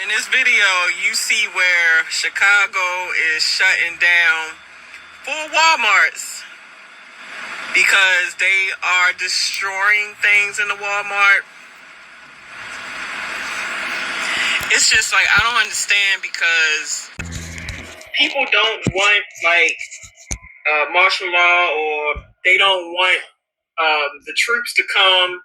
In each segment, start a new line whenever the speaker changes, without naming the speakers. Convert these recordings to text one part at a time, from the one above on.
In this video, you see where Chicago is shutting down 4 Walmarts because they are destroying things in the Walmart. It's just like, I don't understand, because people don't want martial law, or they don't want the troops to come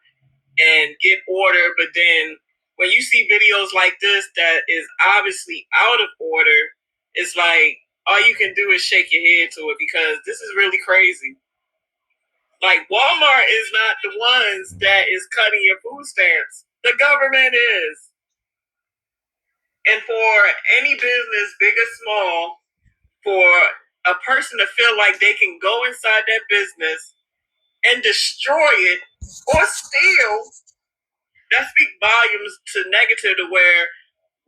and get order. But then when you see videos like this that is obviously out of order, it's like all you can do is shake your head to it, because this is really crazy. Like, Walmart is not the ones that is cutting your food stamps. The government is. And for any business, big or small, for a person to feel like they can go inside that business and destroy it or steal, that speaks volumes to negative, to where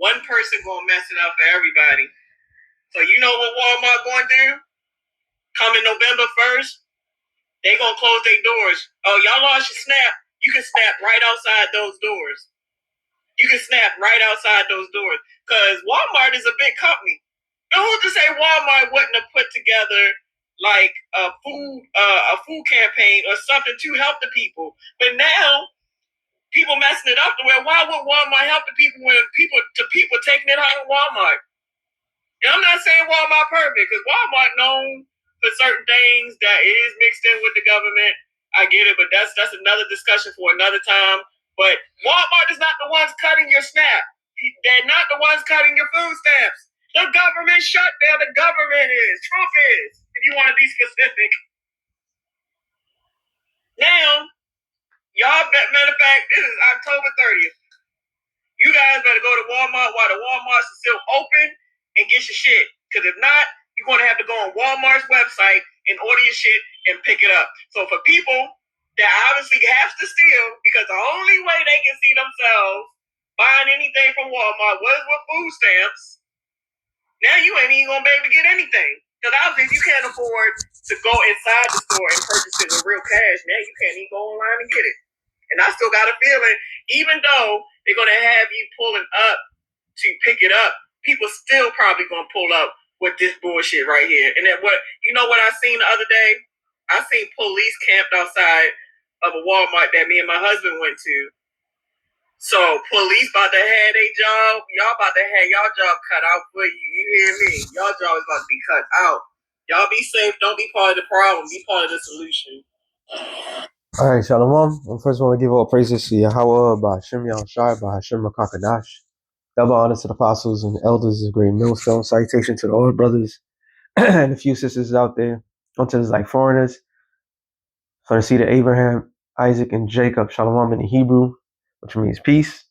one person gonna mess it up for everybody. So you know what Walmart gonna do? Coming November 1st, they gonna close their doors. Oh, y'all lost your SNAP? You can snap right outside those doors. You can snap right outside those doors, because Walmart is a big company. And who's to say Walmart wouldn't have put together like a food campaign or something to help the people? But now people messing it up to where, why would Walmart help the people when people taking it out of Walmart? And I'm not saying Walmart perfect, because Walmart known for certain things that is mixed in with the government. I get it, but that's another discussion for another time. But Walmart is not the ones cutting your SNAP. They're not the ones cutting your food stamps. The government shut down. The government is. Trump is, if you want to be specific. Now, y'all, matter of fact, this is October 30th. You guys better go to Walmart while the Walmarts are still open and get your shit. Because if not, you're going to have to go on Walmart's website and order your shit and pick it up. So for people that obviously have to steal, because the only way they can see themselves buying anything from Walmart was with food stamps, now you ain't even going to be able to get anything. Because obviously, if you can't afford to go inside the store and purchase it with real cash, now you can't even go online and get it. And I still got a feeling, even though they're going to have you pulling up to pick it up, people still probably going to pull up with this bullshit right here. And then you know what I seen the other day? I seen police camped outside of a Walmart that me and my husband went to. So police about to have their job. Y'all about to have y'all job cut out for you. You hear me? Y'all job is about to be cut out. Y'all be safe. Don't be part of the problem. Be part of the solution.
All right, Shalom. I first want to give all praises to Yahweh, Ba'ashem Yahushai, Ba'ashem Makakadash. Double honor to the apostles and elders of Great Millstone. Salutation to the old brothers and a few sisters out there. Unto us like foreigners. From the seed of Abraham, Isaac, and Jacob. Shalom in the Hebrew, which means peace.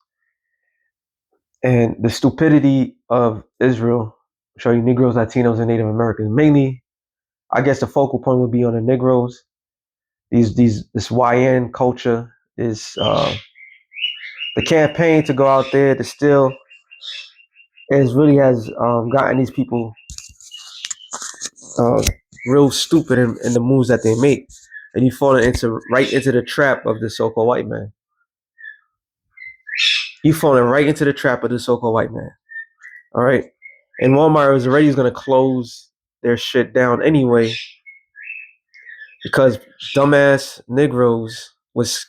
And the stupidity of Israel. Show you Negroes, Latinos, and Native Americans. Mainly, I guess the focal point would be on the Negroes. This YN culture is the campaign to go out there to steal really has gotten these people real stupid in the moves that they make, and you fall right into the trap of the so-called white man. You falling right into the trap of the so-called white man. All right, and Walmart was already going to close their shit down anyway, because dumbass Negroes was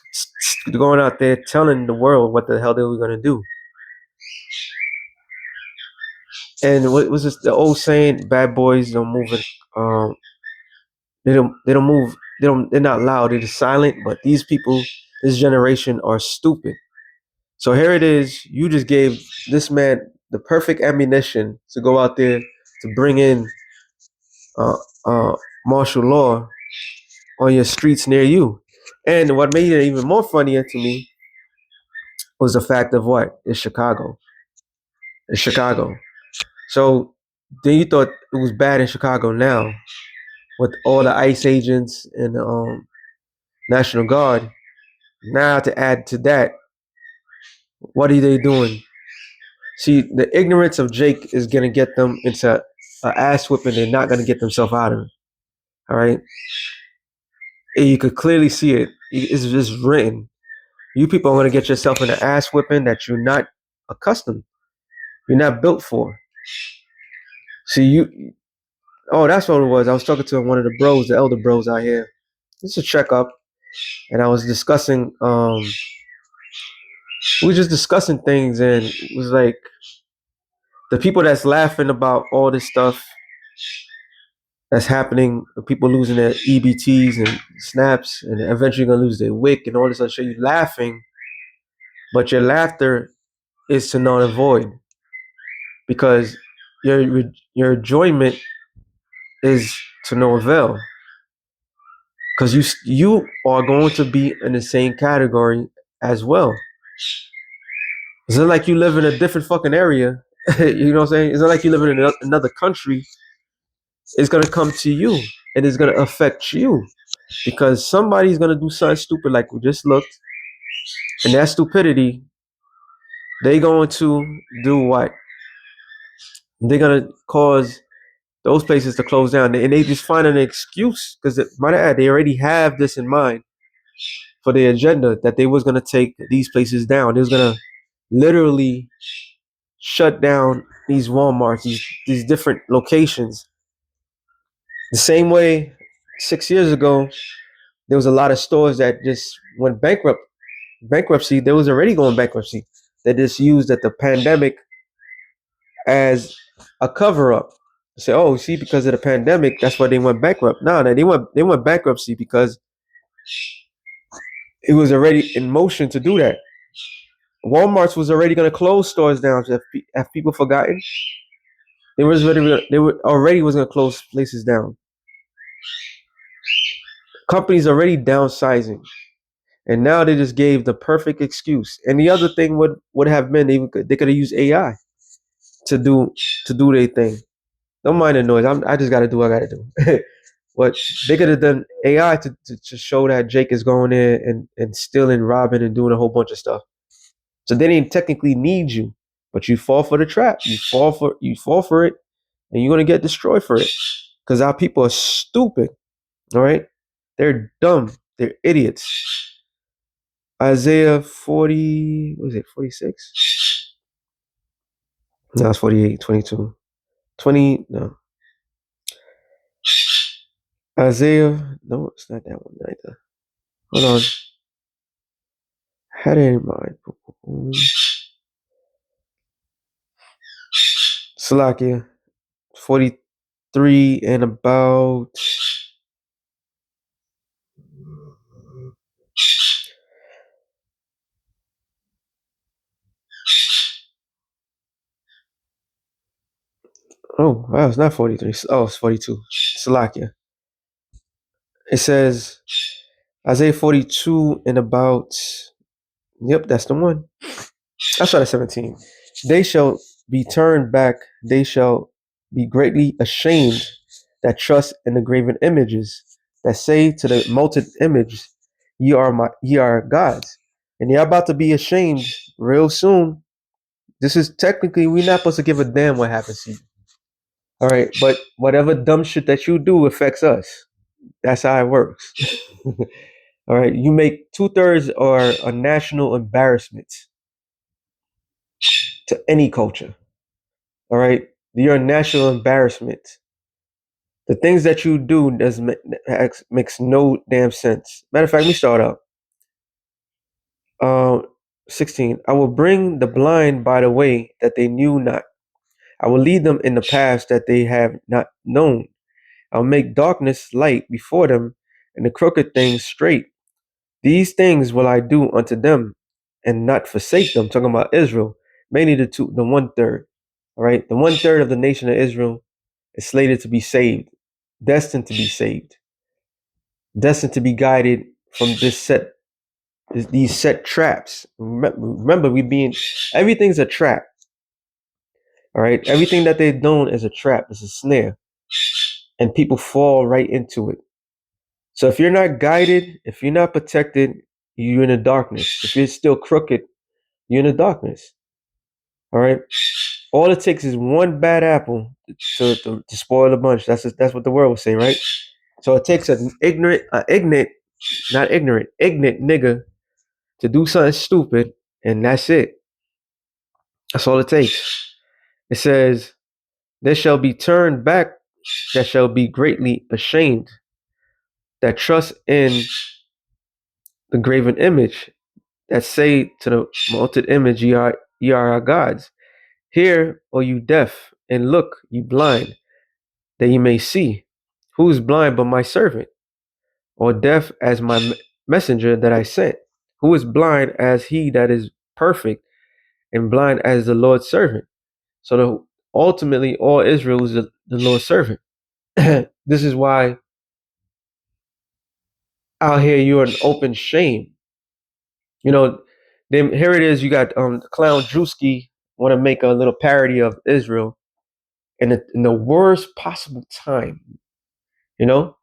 going out there telling the world what the hell they were going to do. And what was this, the old saying? Bad boys don't move it. They don't move. They're not loud. They're just silent. But these people, this generation, are stupid. So here it is. You just gave this man the perfect ammunition to go out there to bring in martial law on your streets near you. And what made it even more funnier to me was the fact of what? It's Chicago. It's Chicago. So then you thought it was bad in Chicago now with all the ICE agents and the National Guard. Now to add to that, what are they doing? See, the ignorance of Jake is going to get them into an ass whipping they're not going to get themselves out of. All right? And you could clearly see it. It's just written. You people are going to get yourself in an ass whipping that you're not accustomed. You're not built for. See you. Oh, that's what it was. I was talking to one of the bros, the elder bros out here. It's a checkup, and I was discussing. We were just discussing things, and it was like the people that's laughing about all this stuff that's happening, people losing their EBTs and snaps, and eventually gonna lose their wick and all this other shit. You laughing, but your laughter is to null and void because your enjoyment is to no avail because you are going to be in the same category as well. It's not like you live in a different fucking area. You know what I'm saying? It's not like you live in another country. It's gonna come to you and it's gonna affect you because somebody's gonna do something stupid like we just looked, and that stupidity, they going to do what? They're gonna cause those places to close down, and they just find an excuse because might add they already have this in mind for the agenda that they was gonna take these places down. They was gonna literally shut down these Walmarts, these different locations. The same way 6 years ago, there was a lot of stores that just went bankruptcy. They was already going bankruptcy. They just used that the pandemic as a cover up. Say, oh, see, because of the pandemic, that's why they went bankrupt. No, they went bankruptcy because it was already in motion to do that. Walmart's was already going to close stores down. Have people forgotten? They were already was going to close places down. Companies already downsizing, and now they just gave the perfect excuse. And the other thing would have been they could have used AI to do their thing. Don't mind the noise. I just got to do what I got to do. But they could have done AI to show that Jake is going in and stealing, robbing, and doing a whole bunch of stuff. So they didn't technically need you, but you fall for the trap. You fall for it, and you're gonna get destroyed for it. Because our people are stupid. All right, they're dumb. They're idiots. Isaiah 40, what was it, 46? No, it's 48, 22. 20, no. Isaiah, no, it's not that one either. Hold on. Had it in mind. Salakia, 43 and about. Oh, wow, it's not 43. Oh, it's 42. Salakia. It says Isaiah 42 and about. Yep, that's the one. I started 17. They shall be turned back. They shall be greatly ashamed that trust in the graven images, that say to the molten image, ye are gods. And you're about to be ashamed real soon. This is technically, we're not supposed to give a damn what happens to you. All right, but whatever dumb shit that you do affects us. That's how it works. All right, you make 2/3 or a national embarrassment to any culture. All right, you're a national embarrassment. The things that you do makes no damn sense. Matter of fact, let me start up. 16. I will bring the blind by the way that they knew not. I will lead them in the paths that they have not known. I'll make darkness light before them, and the crooked things straight. These things will I do unto them, and not forsake them. Talking about Israel, mainly the 1/3. All right, the 1/3 of the nation of Israel is slated to be saved, destined to be saved, destined to be guided from these set traps. Remember, everything's a trap. All right, everything that they're doing is a trap. It's a snare, and people fall right into it. So if you're not guided, if you're not protected, you're in the darkness. If you're still crooked, you're in the darkness. All right. All it takes is one bad apple to spoil the bunch. That's what the world would say, right? So it takes an ignorant nigga to do something stupid, and that's it. That's all it takes. It says, "There shall be turned back that shall be greatly ashamed, that trust in the graven image, that say to the molten image, ye are our gods. Hear, O you deaf, and look, you blind, that ye may see. Who is blind but my servant, or deaf as my messenger that I sent? Who is blind as he that is perfect, and blind as the Lord's servant?" So ultimately, all Israel is the Lord's servant. This is why out here you're an open shame. You know, then here it is. You got clown Drewski want to make a little parody of Israel in the worst possible time. You know,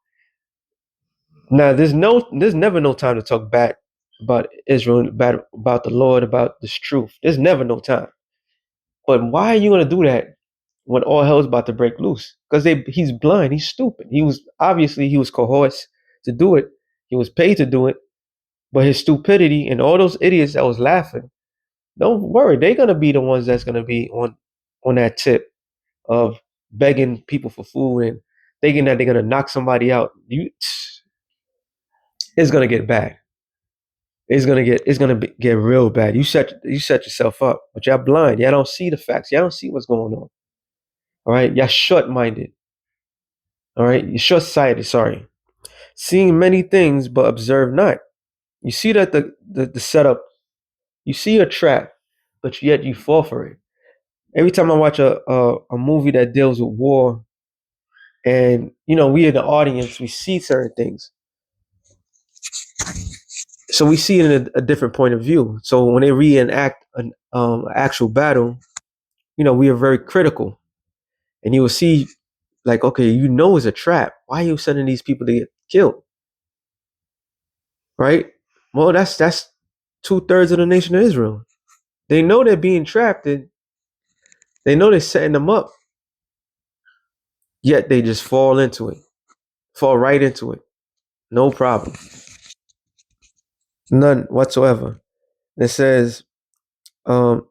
now there's never no time to talk bad about Israel, bad about the Lord, about this truth. There's never no time. But why are you gonna do that when all hell's about to break loose? Because he's blind, he's stupid. He was coerced to do it. He was paid to do it. But his stupidity and all those idiots that was laughing, don't worry, they're gonna be the ones that's gonna be on that tip of begging people for food and thinking that they're gonna knock somebody out. It's gonna get bad. Get real bad. You set yourself up, but y'all blind. Y'all don't see the facts. Y'all don't see what's going on. All right, y'all short minded. All right, you're short sighted. Sorry, seeing many things but observe not. You see that the setup. You see a trap, but yet you fall for it. Every time I watch a movie that deals with war, and we in the audience, we see certain things, so we see it in a different point of view. So when they reenact an actual battle, we are very critical, and you will see like, okay, it's a trap. Why are you sending these people to get killed? Right? Well, that's 2/3 of the nation of Israel. They know they're being trapped, and they know they're setting them up. Yet they just fall right into it, no problem, none whatsoever. It says, um,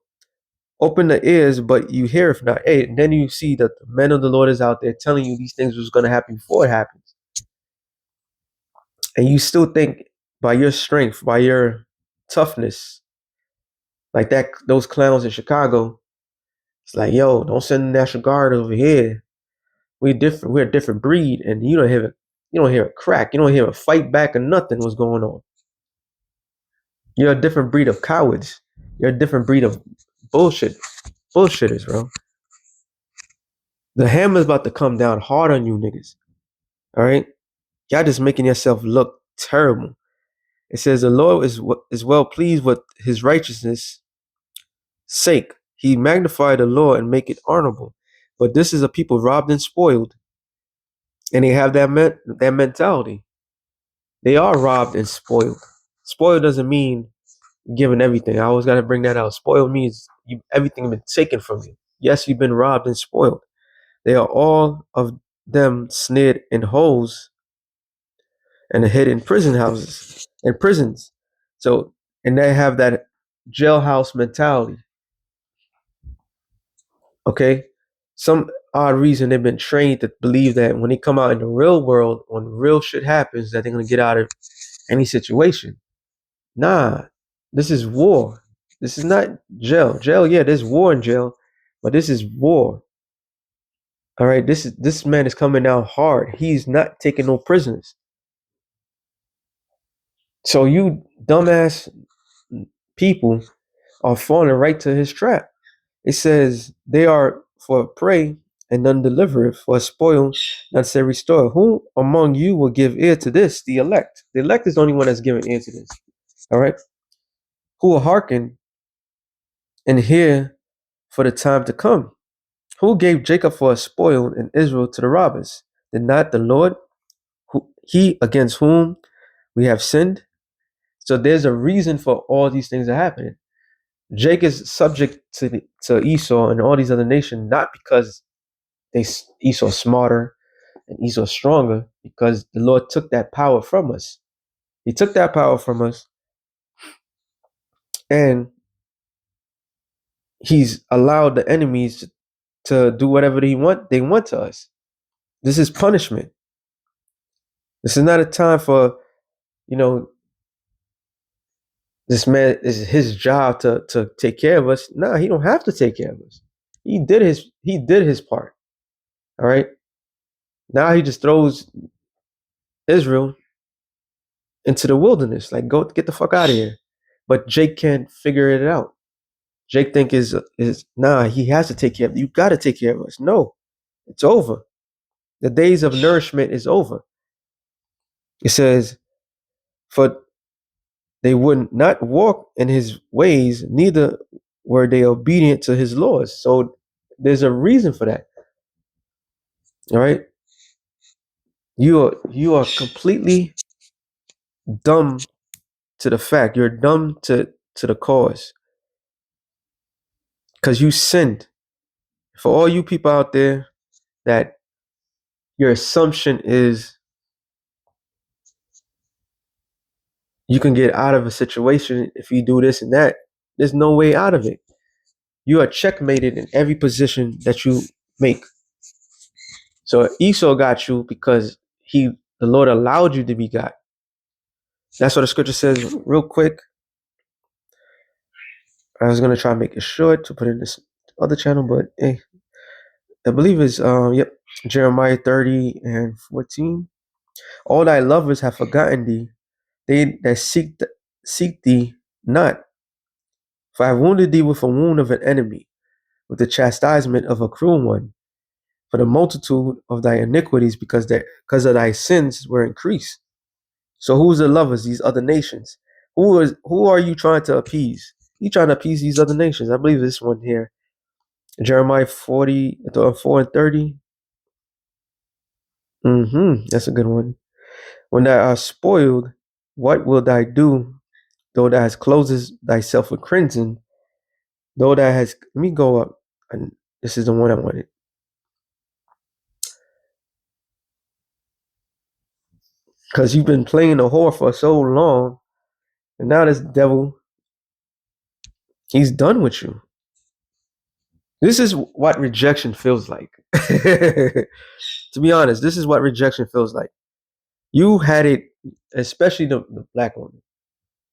"Open the ears, but you hear if not." Hey, and then you see that the men of the Lord is out there telling you these things was going to happen before it happens, and you still think by your strength, by your toughness, like that. Those clowns in Chicago, it's like, yo, don't send the National Guard over here. We're different. We're a different breed, and you don't hear a crack. You don't hear a fight back or nothing. What's going on? You're a different breed of cowards. You're a different breed of bullshitters, bro. The hammer's about to come down hard on you niggas. All right, y'all just making yourself look terrible. It says the Lord is well pleased with His righteousness' sake. He magnified the law and make it honorable. But this is a people robbed and spoiled, and they have that mentality. They are robbed and spoiled. Spoiled doesn't mean given everything. I always got to bring that out. Spoiled means everything been taken from you. Yes, you've been robbed and spoiled. They are all of them snared in holes and hid in prison houses and prisons. So, and they have that jailhouse mentality. Okay, some odd reason they've been trained to believe that when they come out in the real world, when real shit happens, that they're gonna get out of any situation. Nah, this is war. This is not jail. Jail, yeah, there's war in jail, but this is war. All right, this man is coming down hard. He's not taking no prisoners. So you dumbass people are falling right to his trap. It says they are for prey and none delivereth, for a spoil none say restore. Who among you will give ear to this? The elect. The elect is the only one that's giving ear to this. All right. Who will hearken and hear for the time to come? Who gave Jacob for a spoil and Israel to the robbers? Did not the Lord, he against whom we have sinned? So there's a reason for all these things are happening. Jacob is subject to Esau and all these other nations, not because Esau smarter and Esau stronger, because the Lord took that power from us. He took that power from us, and He's allowed the enemies to do whatever they want to us. This is punishment. This is not a time for, you know, this man is his job to take care of us. No, he don't have to take care of us. He did his part. All right. Now he just throws Israel into the wilderness. Like, go get the fuck out of here. But Jake can't figure it out. Jake think is nah, he has to take care of you. Gotta take care of us. No, it's over. The days of nourishment is over. It says, for they would not walk in his ways, neither were they obedient to his laws. So there's a reason for that. All right. You are completely dumb to the fact. You're dumb to the cause. Because you sinned. For all you people out there that your assumption is you can get out of a situation if you do this and that, there's no way out of it. You are checkmated in every position that you make. So Esau got you because the Lord allowed you to be got. That's what the scripture says. Real quick, I was gonna try to make it short to put in this other channel, but I believe it's Jeremiah 30 and 14. All thy lovers have forgotten thee; they that seek thee not. For I have wounded thee with a wound of an enemy, with the chastisement of a cruel one. For the multitude of thy iniquities, because of thy sins were increased. So who's the lovers? These other nations. Who are you trying to appease? You trying to appease these other nations? I believe this one here, Jeremiah 40, 4 and 30. That's a good one. When thou art spoiled, what wilt thou do? Though thou hast clothed thyself with crimson, though thou hast, let me go up, and this is the one I wanted. Because you've been playing the whore for so long, and now this devil, he's done with you. This is what rejection feels like. To be honest, this is what rejection feels like. You had it, especially the black woman.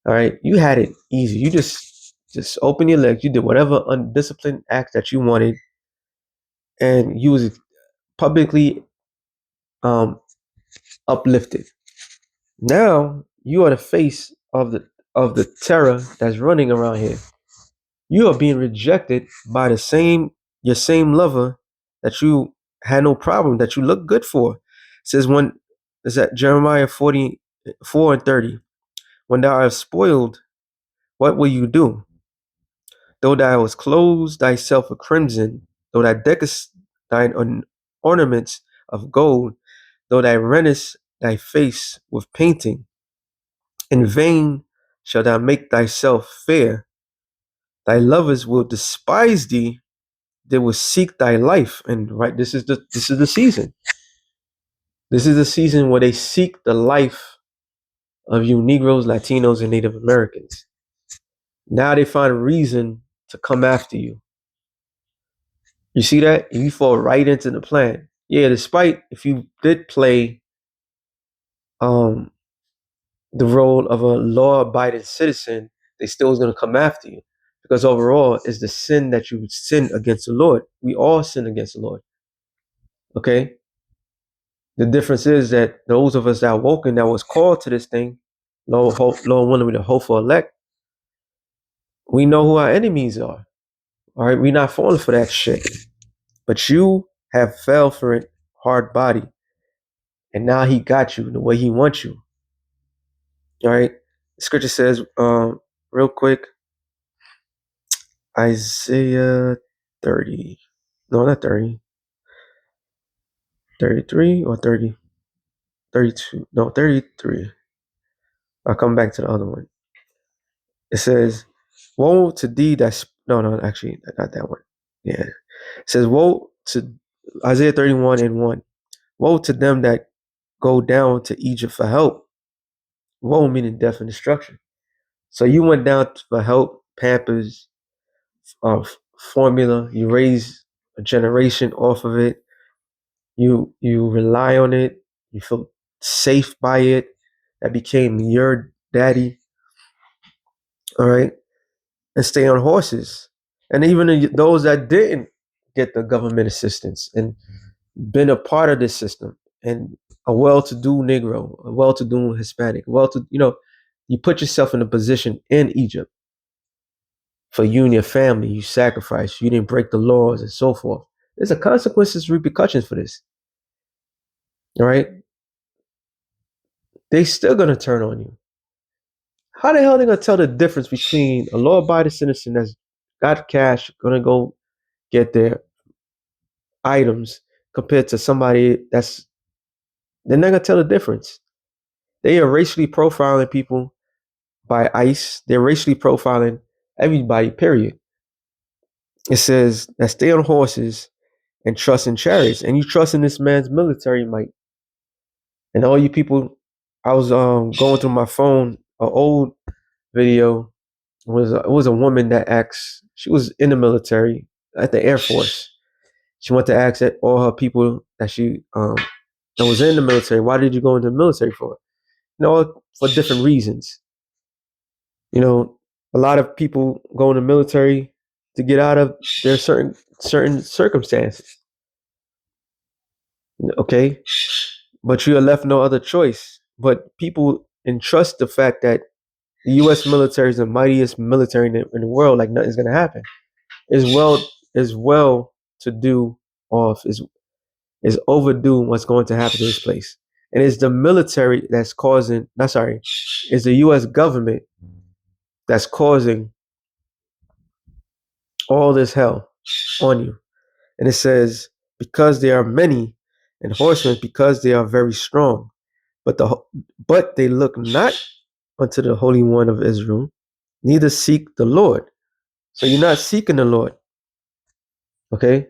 All right, you had it easy. You just open your legs. You did whatever undisciplined act that you wanted, and you was publicly um, uplifted. Now you are the face of the terror that's running around here. You are being rejected by your same lover that you had no problem, that you look good for. It says when is that Jeremiah 44 and 30. When thou art spoiled, what will you do? Though thou hast clothed thyself with crimson, though thou deckest thine ornaments of gold, though thou rentest thy face with painting, in vain shalt thou make thyself fair. Thy lovers will despise thee, they will seek thy life. And right, this is the season. This is the season where they seek the life of you Negroes, Latinos, and Native Americans. Now they find a reason to come after you. You see that? You fall right into the plan. Yeah, despite if you did play the role of a law-abiding citizen, they still is going to come after you. Because overall, it's the sin that you sin against the Lord. We all sin against the Lord. Okay? The difference is that those of us that are woken, that was called to this thing, Lord willing, with the hopeful elect, we know who our enemies are. All right, we're not falling for that shit. But you have fell for it, hard body, and now he got you the way he wants you. All right. Scripture says, real quick, Isaiah 30. No, not 30. 33 or 30? 32. No, 33. I'll come back to the other one. It says, woe to thee that's no, actually, not that one. Yeah. It says, woe to Isaiah 31 and 1. Woe to them that go down to Egypt for help. Woe meaning death and destruction. So you went down for help, Pampers, formula. You raised a generation off of it. You rely on it. You feel safe by it. That became your daddy. All right, and stay on horses. And even those that didn't get the government assistance and been a part of this system, and a well-to-do Negro, a well-to-do Hispanic, you put yourself in a position in Egypt for you and your family. You sacrificed. You didn't break the laws and so forth. There's a consequences, repercussions for this. All right, they still gonna turn on you. How the hell are they gonna tell the difference between a law-abiding citizen that's got cash, gonna go get their items, compared to somebody that's they're not gonna tell the difference. They are racially profiling people by ICE. They're racially profiling everybody, period. It says that stay on horses and trust in chariots. And you trust in this man's military might. And all you people, I was going through my phone, an old video. It was a woman that asked, she was in the military at the Air Force. She went to ask all her people that was in the military, why did you go into the military for? For different reasons. A lot of people go in the military to get out of their certain circumstances. Okay, but you are left no other choice. But people entrust the fact that the U.S. military is the mightiest military in the world, like nothing's gonna happen. Is well to do off is overdue what's going to happen to this place, and it's the military that's causing. Not sorry, it's the U.S. government that's causing all this hell on you. And it says, because they are many, and horsemen, because they are very strong, but they look not unto the Holy One of Israel, neither seek the Lord. So you're not seeking the Lord, okay?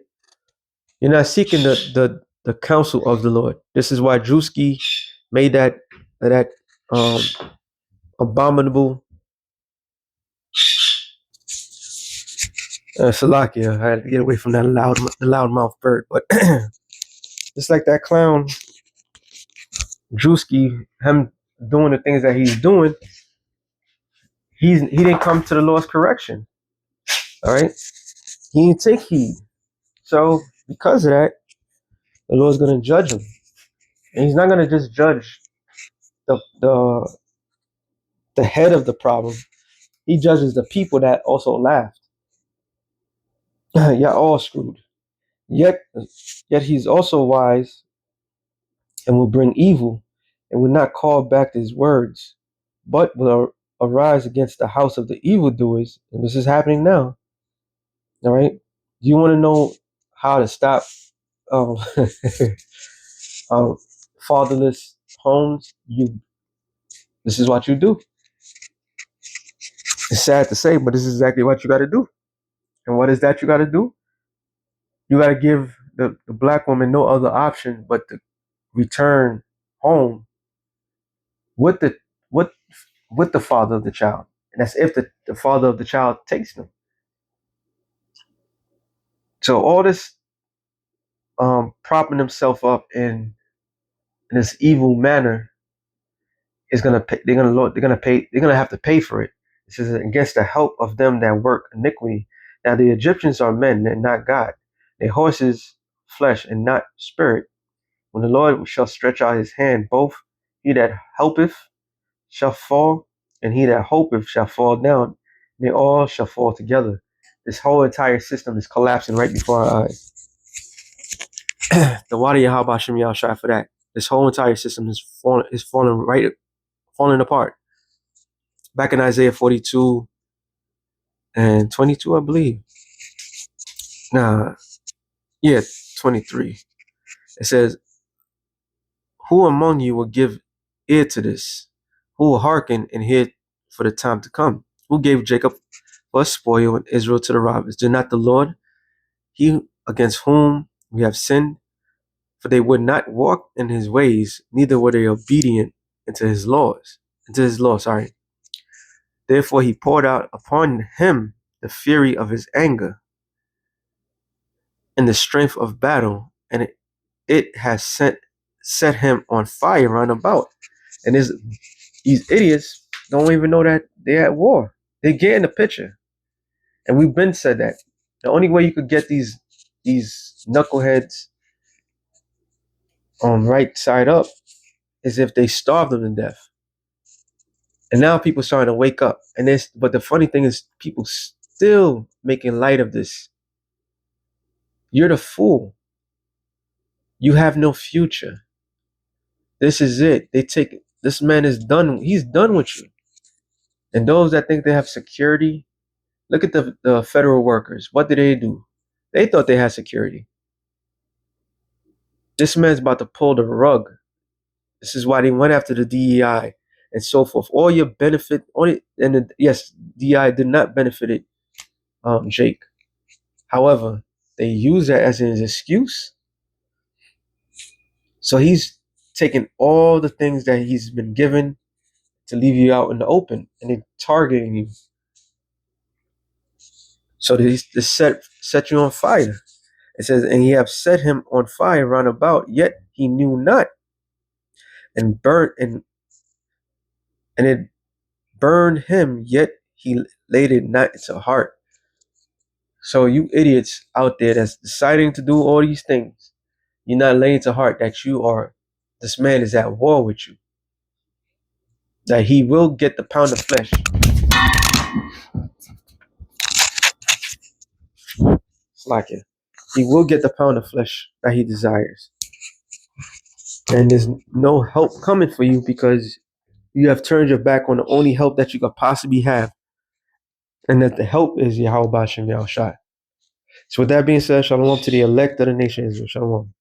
You're not seeking the counsel of the Lord. This is why Drewski made that um, abominable Salakia. I had to get away from that loudmouth bird, but it's like that clown Drewski, him doing the things that he's doing. He didn't come to the Lord's correction. All right, he didn't take heed. So because of that, the Lord's gonna judge him, and He's not gonna just judge the the the head of the problem. He judges the people that also laughed. You're all screwed. Yet, yet He's also wise and will bring evil, and will not call back His words, but will arise against the house of the evildoers. And this is happening now. All right. Do you want to know how to stop um, um, fatherless homes? This is what you do. It's sad to say, but this is exactly what you got to do. And what is that you got to do? You got to give the black woman no other option but to return home with the with with the father of the child. And that's if the father of the child takes them. So all this propping himself up in this evil manner is gonna pay, they're gonna have to pay for it. It says against the help of them that work iniquity. Now the Egyptians are men and not God. Their horses flesh and not spirit. When the Lord shall stretch out his hand, both he that helpeth shall fall, and he that hopeth shall fall down. They all shall fall together. This whole entire system is collapsing right before our eyes. The water Yahweh Shem Yahshua for that. This whole entire system is falling apart. Back in Isaiah 42 and 22, I believe. Nah, yeah, 23. It says, who among you will give ear to this? Who will hearken and hear for the time to come? Who gave Jacob for a spoil and Israel to the robbers? Did not the Lord, he against whom we have sinned? For they would not walk in his ways, neither were they obedient into his laws. Sorry. Therefore he poured out upon him the fury of his anger, in the strength of battle, and it has set him on fire round about. And these idiots don't even know that they're at war. They get in the picture. And we've been said that. The only way you could get these knuckleheads on right side up is if they starve them to death. And now people starting to wake up. But the funny thing is people still making light of this. You're the fool. You have no future. This is it. This man is done. He's done with you. And those that think they have security, look at the federal workers. What did they do? They thought they had security. This man's about to pull the rug. This is why they went after the DEI and so forth. All your benefit, yes, DEI did not benefit it, Jake. However, they use that as an excuse. So he's taking all the things that he's been given to leave you out in the open, and they're targeting you. So they set you on fire. It says, and he have set him on fire round about, yet he knew not, and burnt and it burned him, yet he laid it not to heart. So you idiots out there that's deciding to do all these things, you're not laying to heart that this man is at war with you. That he will get the pound of flesh. Slack it. He will get the pound of flesh that he desires. And there's no help coming for you because you have turned your back on the only help that you could possibly have. And that the help is Yahweh Bashem Yahushua. So with that being said, shalom to the elect of the nation Israel. Shalom.